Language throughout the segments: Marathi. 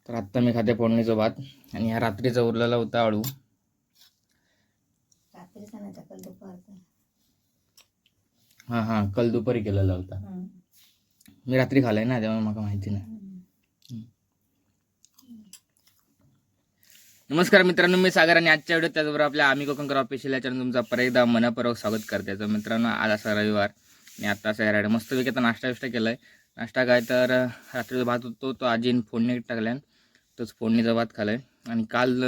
तर आत्ता मी खाते फोडणीचा भात आणि ह्या रात्रीचा उरलेला होता आळू. रात्रीचा नाही कल दुपारचा. हां कल दुपारी केलेला होता. मी रात्री खाल्लाय ना, त्यामुळे मला माहिती नाही. नमस्कार मित्रांनो, मी सागर आणि आजच्या व्हिडिओत त्याचबरोबर आपल्या आम्ही कोकणकर ऑफिशियल या चॅनल तुमचा परत एकदा मनपूर्वक स्वागत करते. तर मित्रांनो, आज असा रविवार आणि आत्ता सॅटर्डे मस्तपैकी आता नाश्ता केला आहे. नाश्ता काय तर रात्रीचा भात होतो तो आजीने फोडणी टाकल्यान तोच फोडणीचा भात खाला आहे. आणि काल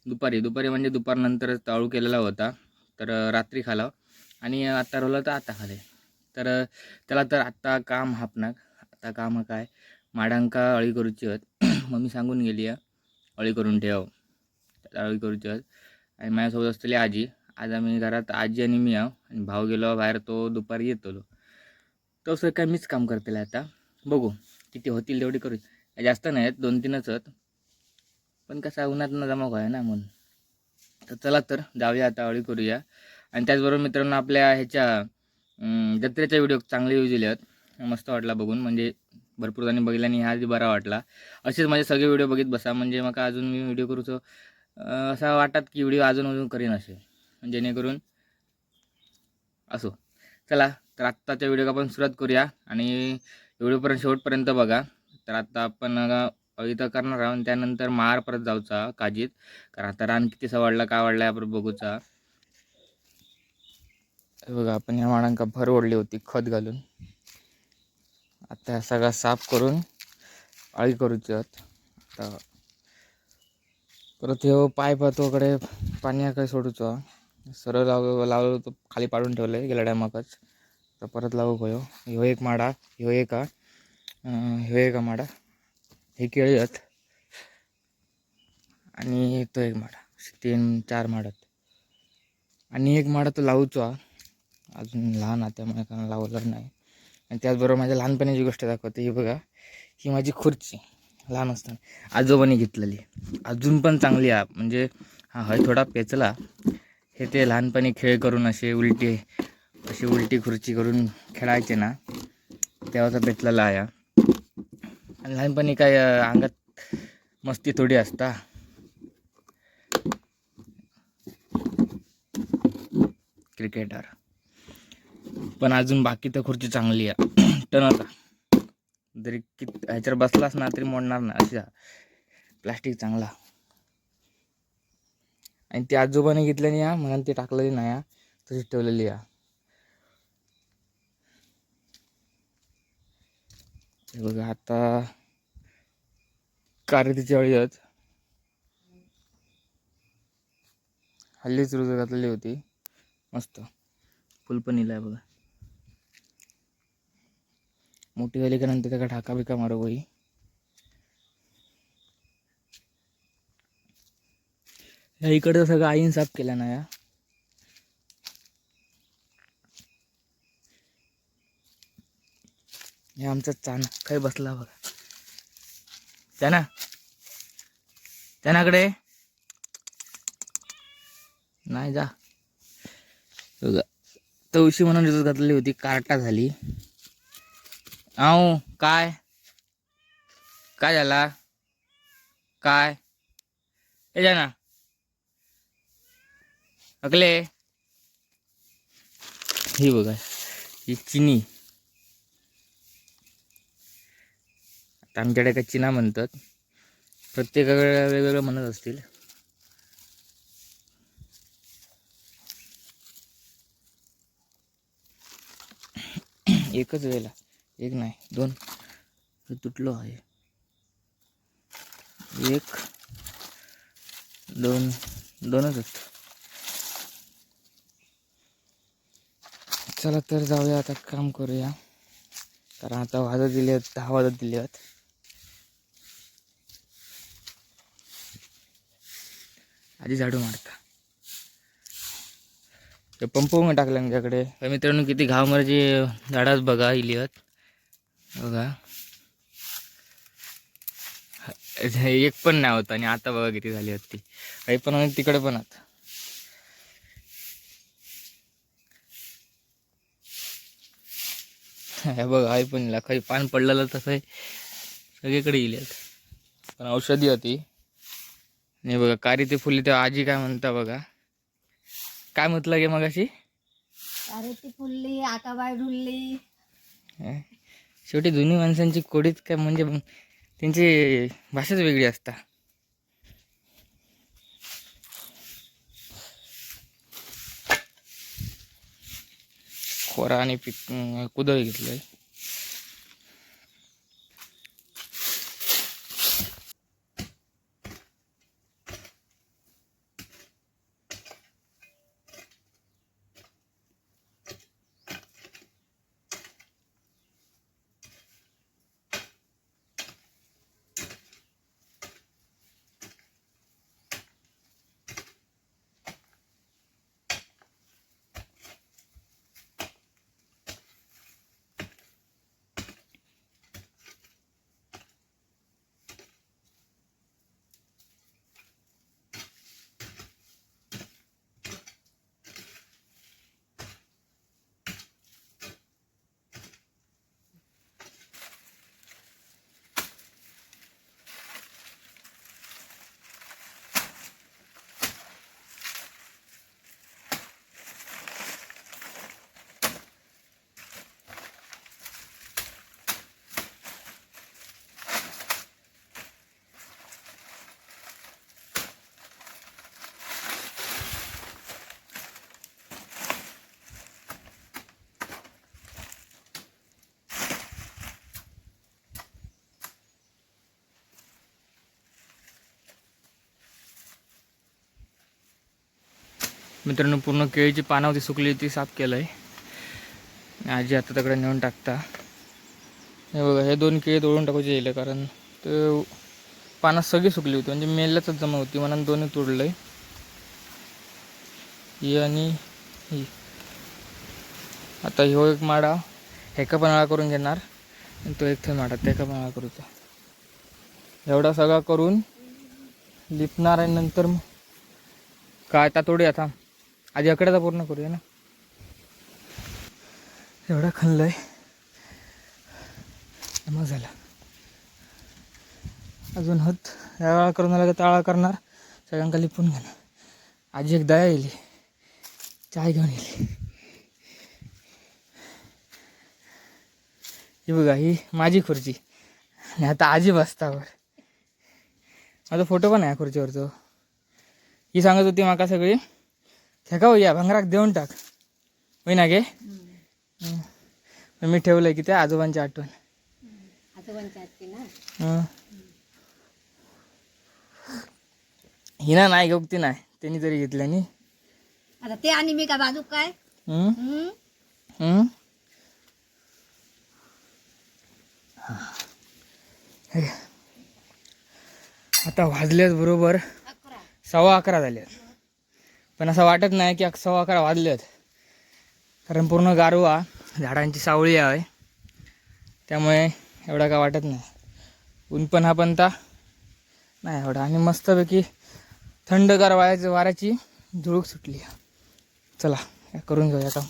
दुपारी म्हणजे दुपारनंतर ताळू केलेला होता, तर रात्री खाला आणि आत्ता रोवलं तर आता खाले. तर त्याला तर आत्ता काम हापणाक. आता काम काय माडांका अळी करूची आहेत. मम्मी सांगून गेली आहे अळी करून ठेव, अळी करूची आहेत. आणि माझ्यासोबत असलेली आजी. आज आम्ही घरात आजी आणि मी आहो आणि भाऊ गेलो बाहेर, तो दुपारी येतो. तो सर काय मीच काम करतील आता. बघू किती होतील तेवढी करू, जास्त नाही आहेत 2-3च आहेत, पण कसं उन्हात न जमा आहे ना म्हणून. तर चला तर जाऊया आता अळी करूया. आणि त्याचबरोबर मित्रांनो, आपल्या ह्याच्या जत्रेच्या व्हिडिओ चांगले व्ह्यूज दिले आहेत. मस्त वाटला बघून, म्हणजे भरपूर जणी बघितला आणि ह्या आधी बरा वाटला. असेच माझे सगळे व्हिडिओ बघित बसा, म्हणजे मग अजून मी व्हिडिओ करूचो असं वाटत की व्हिडिओ अजून करीन असे, जेणेकरून असो. चला तर आत्ताच्या व्हिडिओ आपण सुरुवात करूया आणि व्हिडिओपर्यंत शेवटपर्यंत बघा. तर आता आपण अळी तर करणार आहोत आणि त्यानंतर मार परत जाऊचा काजीत, कारण आता रान किती वाढला काय वाढला आपण बघूचा. बघा, आपण ह्या माडांका भर ओढली होती खत घालून. आता सगळा साफ करून अळी करूची आहेत. आता परत हे पाईप तोकडे पाण्याकडे सोडूचो. सरळ लावलं तो खाली पाडून ठेवलं आहे गेल्या टायमाकच. तर परत लावू गयो. ह्यो एक माडा, ह्यो एक माडा, हे केळी आहेत आणि तो एक माडा, 3-4 माडात. आणि एक माडा तो लावूचो अजून लहान आहे त्यामुळे कारण लावलं नाही. आणि त्याचबरोबर माझ्या लहानपणीची गोष्ट दाखवते. ही बघा, ही माझी खुर्ची लहान असताना आजोबांनी घेतलेली, अजून पण चांगली आहे. म्हणजे हा हय थोडा पेचला, हे ते लहानपणी खेळ करून अशी उलटी खुर्ची करून खेळायचे ना, तेव्हाचा पेचलेला आहे. आणि लहानपणी काय अंगात मस्ती थोडी असता. क्रिकेटर पण अजून बाकी तर खुर्ची चांगली आहे. टनाचा जरी ह्याच्यावर बसलास ना तरी मोडणार ना, अशी प्लास्टिक चांगला. आणि ती आजोबाने घेतलेली या म्हणून ती टाकलेली नाही या, तशीच ठेवलेली या. हे बघा, आता कारतीची अळी आहेत. हल्लीच रोज घातलेली होती, मस्त फुल पण इलाय बघा. मोठी झाली का नंतर त्याला ढाका बिका मारू बाई. ह्या इकडचं सगळं आईन साफ केला ना या. हे आमचा चाना काही बसला बघा. त्यानाकडे नाही जा. बघा, तवशी म्हणून रिजत घातलेली होती, कार्टा झाली. आहो काय झाला काय हे जा ना अकले. ही बघा, ही चिनी. आता आमच्याकडे काय चिना म्हणतात, प्रत्येकाकडे वेगवेगळं म्हणत असतील. एकच वेळेला, एक नाही 2 तुटलो आहे. 1 2 2च. चला तर जाऊया आता, काम करूया. कारण आता वाजत दिले आहेत 10 वाजत दिले आहेत. आधी झाडू मारता, ते पंप टाकलं माझ्याकडे. मित्रांनो, किती घावमरची झाडाच बघा इली आहेत बघा. एक पण नाही होता आणि आता बघा किती झाली होती. काही पण तिकडे पण आता हे बघा, आई पण काही पान पडलेलं तसं सगळीकडे येईल. पण औषधी होती. नाही बघा कारी ते फुली तेव्हा आजी काय म्हणता बघा. काय म्हटलं गे मग अशी अरे ती फुलली आकाबाई ढुलली. शेवटी जुनी माणसांची कोडीच काय म्हणजे त्यांची भाषाच वेगळी असता. खोरा आणि कुदळ घेतलंय. मित्रांनो पूर्ण केळीची पानं होती सुकली ती साफ केलंय. आजी आता तिकडे नेऊन टाकता. हे बघा हे 2 केळी तोडून टाकूचे येईल कारण ते पानं सगळी सुकली होती म्हणजे मेल्याच जमा होती म्हणून 2 तोडलंय. ही आणि ही. आता ह्यो एक माडा हेका पण आळा करून घेणार आणि तो एक थंय माडा त्याका पण आळा करूचा. एवढा सगळा करून लिपणार आणि नंतर काय आता तोडी आता आधी अकड्याचा पूर्ण करूया ना. एवढा खणलंय मग झाला. अजून हत या करून आला का ताळा करणार सगळ्यांका लिपून घेणार. आजी एक दया येईल चाय घेऊन येईल. ही बघा ही माझी खुर्ची आणि आता आजी बसतावर. माझा फोटो पण आहे खुर्चीवरचो. ही सांगत होती माका सगळी खेका होईया भांगराक देऊन टाक होई ना गे. मी ठेवलंय की त्या आजोबांची आठवण. हिना नाही गप्ती नाही त्यांनी तरी घेतल्यानी. आता ते आणि मी का बाजूक काय. आता वाजल्यात बरोबर 11:15 झाल्यात. पण असं वाटत नाही की 11:15 वाजल्यात कारण पूर्ण गारवा झाडांची सावळी आहे त्यामुळे एवढा काय वाटत नाही. ऊन पण हा पण नाही एवढा आणि मस्तपैकी थंडगार वाऱ्याची झुळूक सुटली. चला करून घेऊया काम.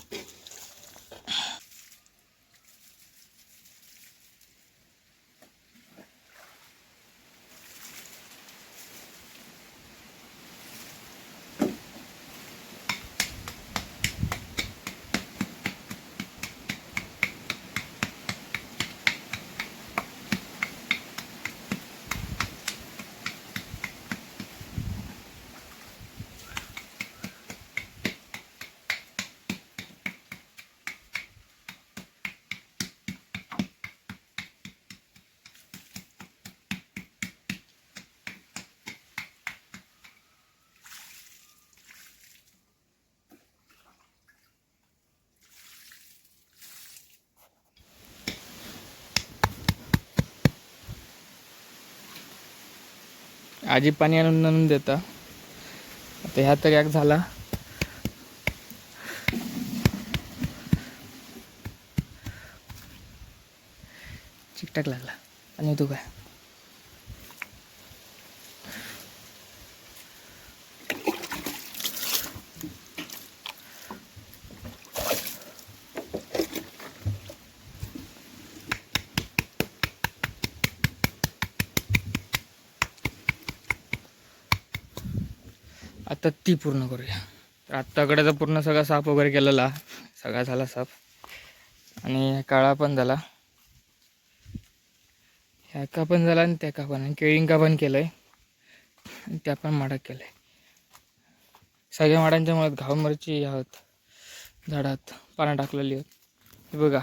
आजी पाणी आणून देता. आता ह्या तर एक झाला. चिकटाक लागला आणि तू काय आता ती पूर्ण करूया. तर आत्ताकडे तर पूर्ण सगळा साफ वगैरे केलेला, सगळा झाला साफ. आणि काळा पण झाला, ह्या का पण झाला आणि त्या का पण, आणि केळिंका पण केलं आहे आणि त्या पण माडा केलं आहे. सगळ्या माडांच्या मुळात घाव मिरची आहोत झाडात पानं टाकलेली आहेत. हे बघा,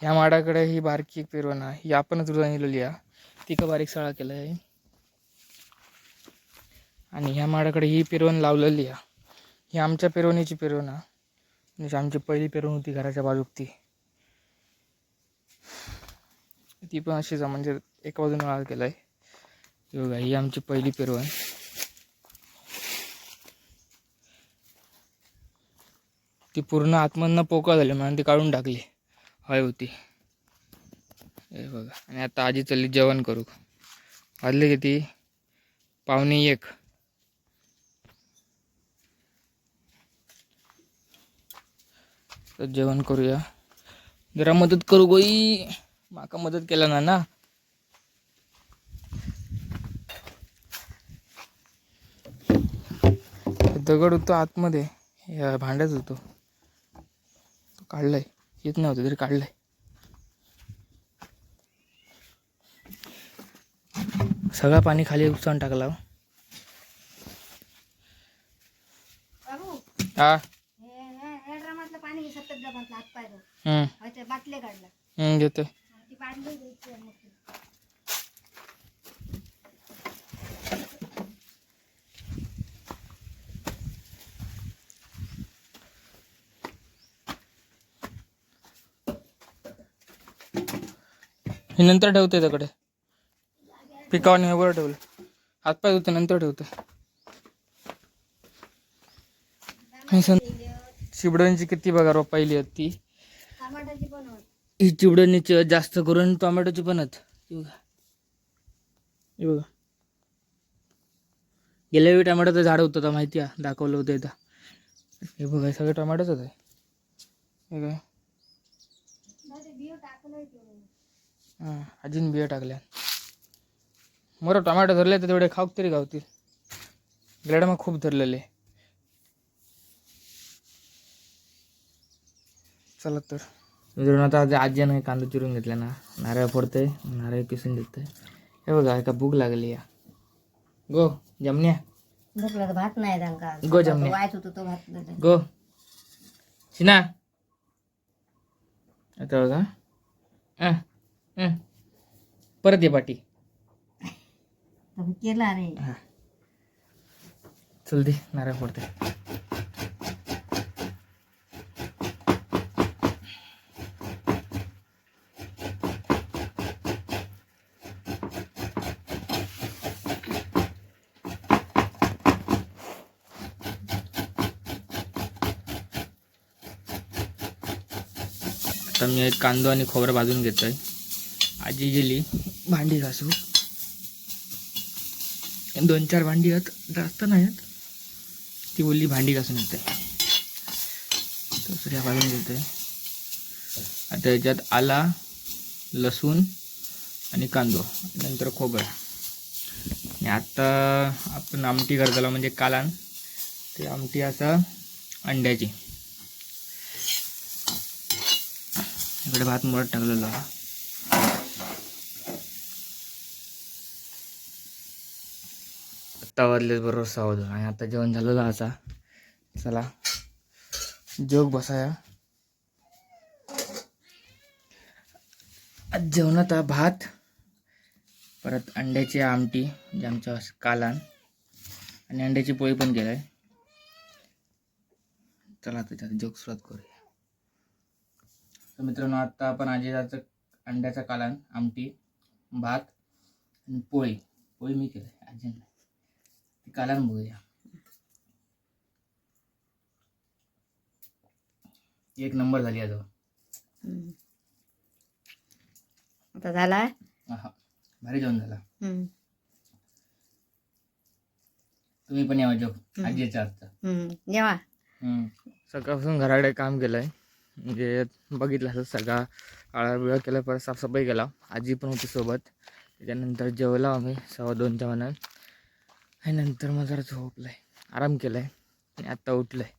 ह्या माडाकडे ही बारकी एक पेरवण आहे, ही आपणच रोज आणलेली आहे, ती का बारीक साळा केलं आहे. आणि ह्या माडाकडे ही पेरवण लावलेली आहे, ही आमच्या पेरवणीची पेरवण आहे, म्हणजे आमची पहिली पेरवण होती घराच्या बाजूक ती पण अशीच आहे, म्हणजे एका बाजूने लाल केलं आहे. हे बघा, ही आमची पहिली पेरवण. ती पूर्ण आतमधनं पोकळ झाली म्हणून ती काढून टाकली, हय होती. हे बघा, आणि आता आजी चालली जेवण करू. वाजले किती? 12:45. तर जेवण करूया. जरा मदत करू गोई, माका मदत केला ना. दगड होतो आतमध्ये, या भांड्यात होतो, तो काढलाय, येत नव्हतं तरी काढलाय. सगळा पाणी खाली उपसून टाकला. बाबू हा, हे ड्रामातलं पाणी सतत ड्रामातलं हात पाय बाटले काढला घेतोय. ती बाटली घ्यायची मग ती. हे नंतर ठेवते त्याकडे, पिकावाने हे वर ठेवलं, हातपाय धुते नंतर ठेवते. चिबड्यांची किती बघा रोपायली आहेत ती. टमाटाची पण होत. ही चिबड्यांची जास्त करून टोमॅटोची पण आहेत. हे बघा, हे बघा, गेल्या वेळी टोमॅटोचं झाड होतं तर माहिती आहे, दाखवलं होतं इथं. हे बघा, सगळे टोमॅटोच आहे. हे काय बियो टाकलंय तो. हां, अजून बिया टाकल्या. बरं, टोमॅटो धरले तर तेवढे खाऊक तरी गावतील. ग्रेड मग खूप धरलेले. चला तर मित्रांनो, आता आजीनं कांदा चिरून घेतला ना, नारळ फोडतंय, नारळ किसून देतंय. हे बघा, एका भूक लागली या. गो जमण्या, भूकला तर भात नाही त्यांका. गो जमण्या, वायच होतो तो भात नाही. गो शिना. आता बघा, परत ये पाठी. केला रे. हां, चल दे, नारळ फोडते. आता मी एक कांदा आणि खोबरं भाजून घेतोय. आजी गेली भांडी घासू. 2-4 भांडी आहेत, जास्त नाही आहेत. ती बोलली भांडी घासून येते, दुसऱ्या भाजून घेते. आता याच्यात आला, लसूण आणि कांदो, नंतर खोबरं. आणि आता आपण आमटी करताला, म्हणजे कालान ते आमटी असा अंड्याची. इकडे भात मुळात टाकलेला. आत्ता वाजलेच बरोबर 6:15 आणि आता जेवण झालेलं असा. चला जेवक बसाया. आज जेवणात भात, परत अंड्याची आमटी, जे आमच्या कालान, आणि अंड्याची पोळी पण केलाय. चला त्याच्यात जेवक सुरुवात करूया. तर मित्रांनो, आता आपण आजीचं अंड्याचा कालान, आमटी, भात आणि पोळी मी केलं आहे, आजीनं ती कालान बघूया. एक नंबर झाली आज. आता झाला. हा, भारी जेवण झाला. तुम्ही पण यावं जेव आजीच्या हातचं. जेव्हा सकाळपासून घराकडे काम केलंय, म्हणजे बघितलं असं सगळा आळा बिळा केला, परत साफसफाई केला. आजी पण होती सोबत. त्याच्यानंतर जेवला आम्ही 2:15च्या मनात, आणि नंतर मग जरा झोपलाय. आराम केला आहे आणि आत्ता उठलं आहे.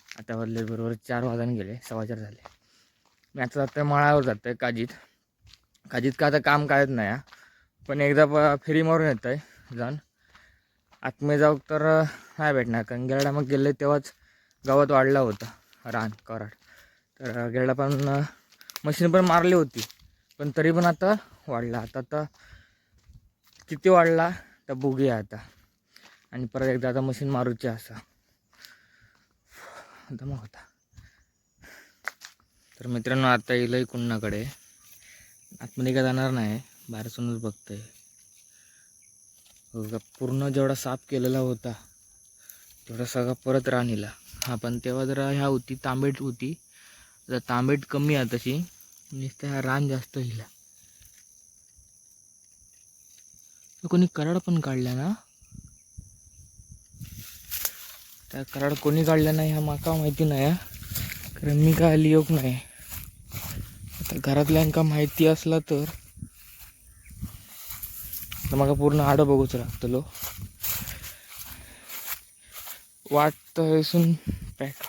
आता वाजले बरोबर 4 वाजून गेले, 4:15 झाले. मी आता जातो आहे मळावर, जातो आहे काजीत का आता काम काढत नाही हा. पण एकदा फेरी मारून येतं आहे जाऊन. आतमध्ये जाऊ तर नाही भेटणार, कारण गेरडा मग गेले तेव्हाच गावात वाढला होता रान कराड. तर गेरडा पण मशीन पण मारली होती, पण तरी पण आता वाढला. आता किती वाढला तर बघूया आता. आणि परत एकदा आता मशीन मारूची असा दमक होता. तर मित्रांनो आता येईल कुणाकडे, आतमध्ये काय जाणार नाही, बाहेरसूनच बघतोय. पूर्ण जेवढा साफ केलेला होता तेवढा सगळा परत राणीला. हा पण तेव्हा जरा ह्या होती तांबेट होती, जर तांबेट कमी आहे तशी, नुसतं ह्या रान जास्त हिला. कोणी कराड पण काढला ना, त्या कराड कोणी काढला नाही ह्या माका माहिती नाही, कारण मी काय लिहोक नाही. आता घरातल्यांका माहिती असला तर मला पूर्ण आडं बघूच लागतलो. वाटतं इसून पॅक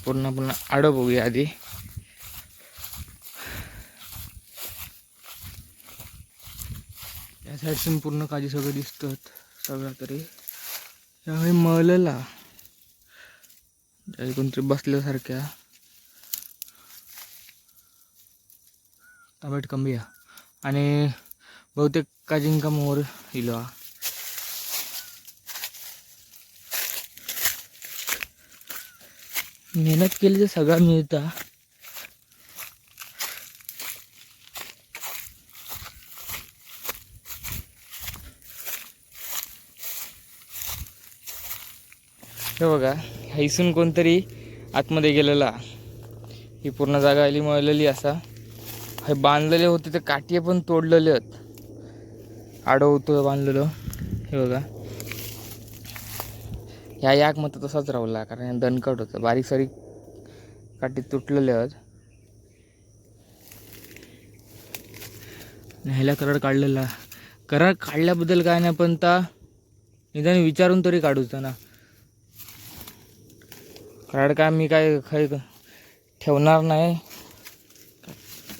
पूर्ण आडं बघूया आधी. या साईडसून पूर्ण काजी सगळं दिसतात. सगळा तरी ह्यावेळी मळलेला कोणतरी बसल्यासारख्या तांबेट कमी आहे. आणि बहुतेक काजींका मोर इलो. मेहनत केली तर सगळं मिळतं. हे बघा, हैसून कोणतरी आतमध्ये गेलेला. ही पूर्ण जागा आली मळलेली असा. हे बांधलेले होते ते काठी पण तोडलेले आहेत. आडं होतं बांधलेलं. हे बघा, ह्या याक मग तसाच राहिला, कारण दणकट होतं. बारीक सारीक काठी तुटलेले आहेत. ह्याला कराड काढलेला. कराड काढल्याबद्दल काय नाही, पण ता निदान विचारून तरी काढूचा ना. कराड काय मी काय खाय ठेवणार नाही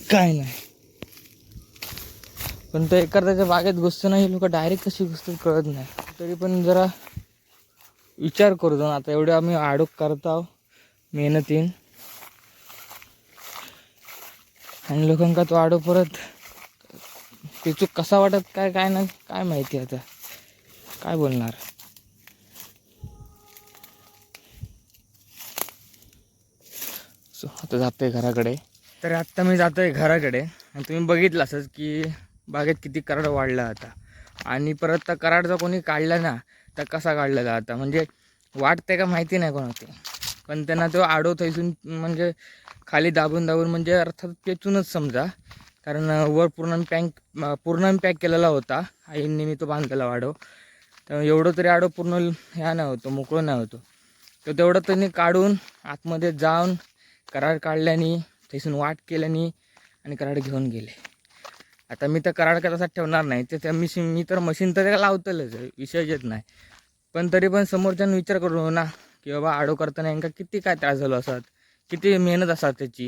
काय नाही, पण तो एखाद्याच्या बागेत घुसतं नाही, लोक डायरेक्ट कशी घुसतात कळत नाही. तरी पण जरा विचार करू जाऊन. आता एवढे आम्ही आडोक करतो मेहनतीन, आणि लोकांका तो आडो परत तिचूक कसा वाटत काय नाही काय माहिती. आता काय बोलणार. आता जातोय घराकडे. तर आत्ता मी जातोय घराकडे, आणि तुम्ही बघितलं असंच की बागेत किती कराड वाढला आता. आणि परत त्या कराडचा कोणी काढला ना तर कसा काढलेला आता, म्हणजे वाटते का माहिती नाही कोणाची, पण त्यांना तो आडो थैसून म्हणजे खाली दाबून म्हणजे अर्थात पेचूनच समजा. कारण वर पूर्ण पॅक केलेला होता आईंनी, मी तो बांधलेला आडो. तर एवढं तरी आडो पूर्ण ह्या नाही होतो, मोकळं नाही होतो. तर तेवढं त्यांनी काढून आतमध्ये जाऊन कराड काढल्यानी, तिथून वाट केल्यानी आणि कराड घेऊन गेले. आता मी तर कराड काय तसा ठेवणार नाही, ते मी तर मशीन तर त्याला लावतलंच, विषय येत नाही. पण तरी पण समोरच्यानं विचार करू ना की बाबा आडो करताना यांका किती काय त्रास झालो असतात, किती मेहनत असतात त्याची.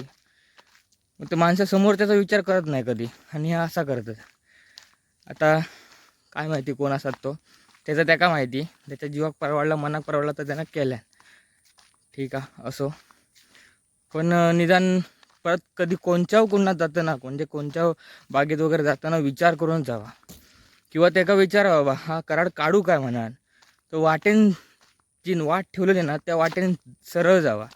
मग ते माणसं समोरच्याचा विचार करत नाही कधी, आणि हा असा करतात. आता काय माहिती कोण असतात तो, त्याचं त्या माहिती. त्याच्या जीवाक परवडला, मनाक परवडला तर त्यानं केल्या, ठीक आहे असो. पण निदान परत कधी कोणात जाताना, म्हणजे कोणत्या बागेत वगैरे जाताना विचार करून जावा. किंवा त्याका विचारा बाबा हा कराड काढू काय म्हणाल, तो वाटेन जी वाट ठेवलेली ना त्या वाटेने सरळ जावा.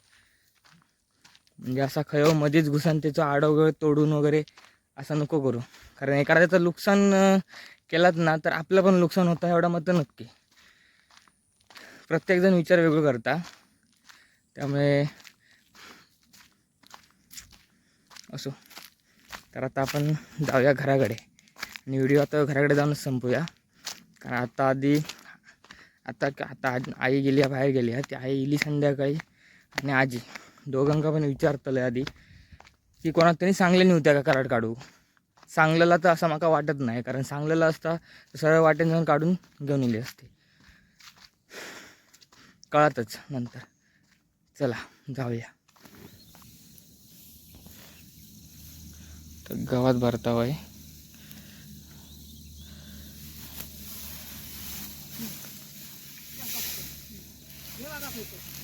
म्हणजे असा खयो मध्येच घुसान त्याचं आडवगळ तोडून वगैरे असं नको करू. कारण एखाद्याचं नुकसान केलात ना तर आपलं पण नुकसान होतं, एवढा मत नक्की. प्रत्येकजण विचार वेगळं करता, त्यामुळे असो. तर आता आपण जाऊया घराकडे, आणि व्हिडिओ आता घराकडे जाऊनच संपूया. कारण आता आई गेली आहे, बाहेर गेली आहे. ती आई येईल संध्याकाळी, आणि आजी दोघांका पण विचारतलं आधी की कोणाक त्यांनी सांगले नव्हत्या का कराड काढू. सांगलेला तर असं माका वाटत नाही, कारण सांगलेला असता तर सरळ वाटेन जाऊन काढून घेऊन येले असते. कळतच नंतर. चला जाऊया. तर गावात भरता वय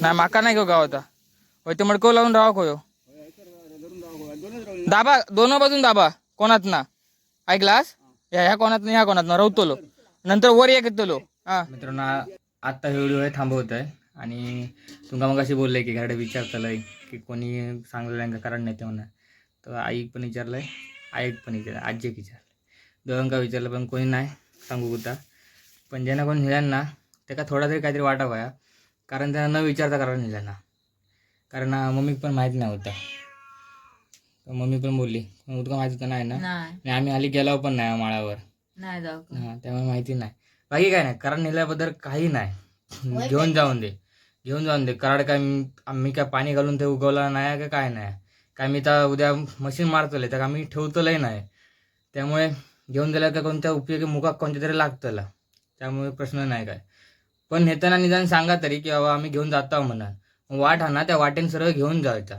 नाही माका नाही गो गावात. होय ते मडको लावून राहा खोयो दाबा दोन बाजून दाबा कोणात ना ऐकलास ह्या कोणात ह्या कोणात ना रवतलो नंतर वर एक येतलो. हा मित्रांनो आत्ता हे व्हिडिओ थांबवत आहे आणि तुमका मग अशी बोललंय की घरडे विचारतलंय की कोणी सांगलेलं कारण नाही ते म्हणा. तर आई पण विचारलंय, आई पण विचारलं, आजी विचारलं, दोघांका विचारलं पण कोणी नाही सांगू कुठं. पण ज्यांना कोणी नेल्यांना त्याका थोडा तरी काहीतरी वाटा व्हाया, कारण त्यांना न विचारता कारण नेल्यांना. कारण मम्मीक पण माहीत नाही होता. मम्मी पण बोलली तुका माहिती होतं नाही ना. आणि आम्ही आली गेलो पण नाही माळावर नाही जाऊ हां, त्यामुळे माहिती नाही. बाकी काय नाही, कारण नेल्याबद्दल काही नाही. घेऊन जाऊन दे कराड. काय आम्ही काय पाणी घालून ते उगवला नाही का काय नाही. काय मी तर उद्या मशीन मारतले तर आम्ही ठेवतलंही नाही. त्यामुळे घेऊन दिला का कोणत्या उपयोगी मुखात कोणत्या तरी लागतला, त्यामुळे प्रश्न नाही काय. पण नेताना निदान सांगा तरी की बाबा आम्ही घेऊन जातो म्हणा. वाट हा ना त्या वाटेन सरळ घेऊन जायचा.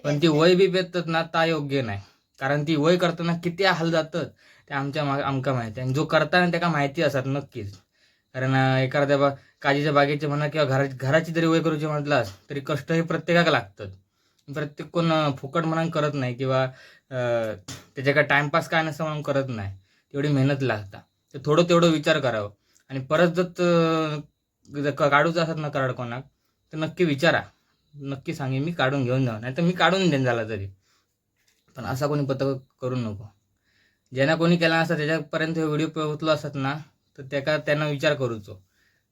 पण ती वय बी पेतात ना ता योग्य नाही, कारण ती वय करताना किती हाल जातात ते आमका माहिती. आणि जो करताना त्याला माहिती असतात नक्कीच. कारण एखाद्या काजीच्या बागेचे म्हणा किंवा घराची जरी वय करूची म्हटलास तरी कष्ट हे प्रत्येकाला लागतात. प्रत्येक कोण फुकट म्हणून करत नाही किंवा त्याच्याकडे टाइमपास काय नसतं म्हणून करत नाही. तेवढी मेहनत लागतात. तर थोडं तेवढं विचार करावं. आणि परत जर काढूचं असत ना कराड कोणाक तर नक्की विचारा. नक्की सांगेन मी काढून घेऊन जाऊ, नाही तर मी काढून देईन झाला तरी. पण असा कोणी पत्र करू नको. ज्यांना कोणी केला नसता त्याच्यापर्यंत व्हिडिओ पोहोचलो असतात ना तर त्यांना विचार करूचो.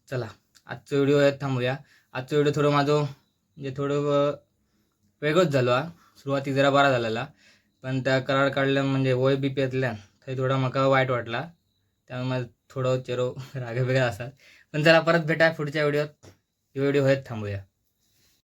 चला आजचं व्हिडिओ थांबूया. आजचं व्हिडिओ थोडं माझं म्हणजे थोडं वेगळंच झालं हा. सुरुवाती जरा बरा झालेला, पण त्या कराड काढल्या म्हणजे वय बी पेतल्या तरी थोडा मका वाईट वाटला. त्यामुळे मला थोडं चेरो राग वेगळा असतात. पण चला परत भेटा पुढच्या व्हिडिओत. व्हिडिओ थांबूया.